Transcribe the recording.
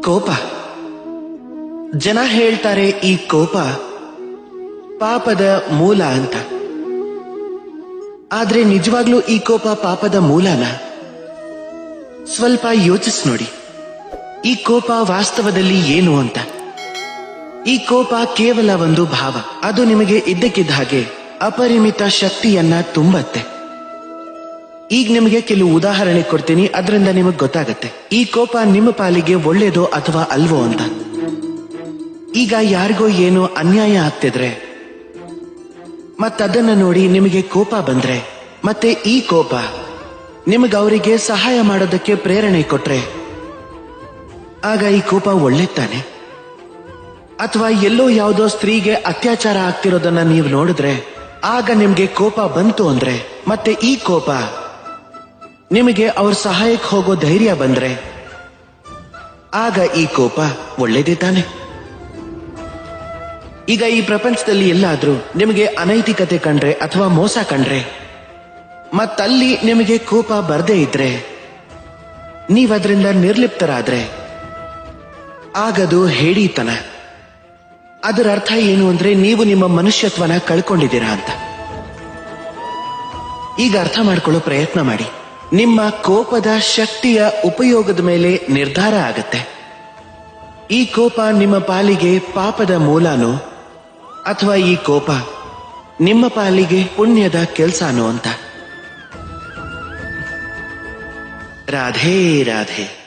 ಕೋಪ. ಜನ ಹೇಳ್ತಾರೆ ಈ ಕೋಪ ಪಾಪದ ಮೂಲ ಅಂತ. ಆದ್ರೆ ನಿಜವಾಗ್ಲೂ ಈ ಕೋಪ ಪಾಪದ ಮೂಲನ? ಸ್ವಲ್ಪ ಯೋಚಿಸಿ ನೋಡಿ. ಈ ಕೋಪ ವಾಸ್ತವದಲ್ಲಿ ಏನು ಅಂತ. ಈ ಕೋಪ ಕೇವಲ ಒಂದು ಭಾವ. ಅದು ನಿಮಗೆ ಇದ್ದಕ್ಕಿದ್ದ ಹಾಗೆ ಅಪರಿಮಿತ ಶಕ್ತಿಯನ್ನ ತುಂಬತ್ತೆ. ಈಗ ನಿಮಗೆ ಕೆಲವು ಉದಾಹರಣೆ ಕೊಡ್ತೀನಿ, ಅದರಿಂದ ನಿಮಗೆ ಗೊತ್ತಾಗತ್ತೆ ಈ ಕೋಪ ನಿಮ್ಮ ಪಾಲಿಗೆ ಒಳ್ಳೇದೋ ಅಥವಾ ಅಲ್ವೋ ಅಂತ. ಈಗ ಯಾರಿಗೋ ಏನೋ ಅನ್ಯಾಯ ಆಗ್ತಿದ್ರೆ ಮತ್ತದನ್ನ ನೋಡಿ ನಿಮಗೆ ಕೋಪ ಬಂದ್ರೆ, ಮತ್ತೆ ಈ ಕೋಪ ನಿಮಗೆ ಅವರಿಗೆ ಸಹಾಯ ಮಾಡೋದಕ್ಕೆ ಪ್ರೇರಣೆ ಕೊಟ್ರೆ, ಆಗ ಈ ಕೋಪ ಒಳ್ಳೆತಾನೆ. ಅಥವಾ ಎಲ್ಲೋ ಯಾವುದೋ ಸ್ತ್ರೀಗೆ ಅತ್ಯಾಚಾರ ಆಗ್ತಿರೋದನ್ನ ನೀವು ನೋಡಿದ್ರೆ, ಆಗ ನಿಮ್ಗೆ ಕೋಪ ಬಂತು ಅಂದ್ರೆ, ಮತ್ತೆ ಈ ಕೋಪ ನಿಮಗೆ ಅವ್ರ ಸಹಾಯಕ್ಕೆ ಹೋಗೋ ಧೈರ್ಯ ಬಂದ್ರೆ, ಆಗ ಈ ಕೋಪ ಒಳ್ಳೇದೇ ತಾನೆ. ಈಗ ಈ ಪ್ರಪಂಚದಲ್ಲಿ ಎಲ್ಲಾದ್ರೂ ನಿಮಗೆ ಅನೈತಿಕತೆ ಕಂಡ್ರೆ ಅಥವಾ ಮೋಸ ಕಂಡ್ರೆ, ಮತ್ತಲ್ಲಿ ನಿಮಗೆ ಕೋಪ ಬರ್ದೇ ಇದ್ರೆ, ನೀವದ್ರಿಂದ ನಿರ್ಲಿಪ್ತರಾದ್ರೆ, ಆಗದು ಹೇಡಿತನ. ಅದರ ಅರ್ಥ ಏನು ಅಂದ್ರೆ ನೀವು ನಿಮ್ಮ ಮನುಷ್ಯತ್ವನ ಕಳ್ಕೊಂಡಿದ್ದೀರಾ ಅಂತ. ಈಗ ಅರ್ಥ ಮಾಡ್ಕೊಳ್ಳೋ ಪ್ರಯತ್ನ ಮಾಡಿ. ನಿಮ್ಮ ಕೋಪದ ಶಕ್ತಿಯ ಉಪಯೋಗದ ಮೇಲೆ ನಿರ್ಧಾರ ಆಗತ್ತೆ ಈ ಕೋಪ ನಿಮ್ಮ ಪಾಲಿಗೆ ಪಾಪದ ಮೂಲನೋ ಅಥವಾ ಈ ಕೋಪ ನಿಮ್ಮ ಪಾಲಿಗೆ ಪುಣ್ಯದ ಕೆಲ್ಸನೋ ಅಂತ. ರಾಧೇ ರಾಧೇ.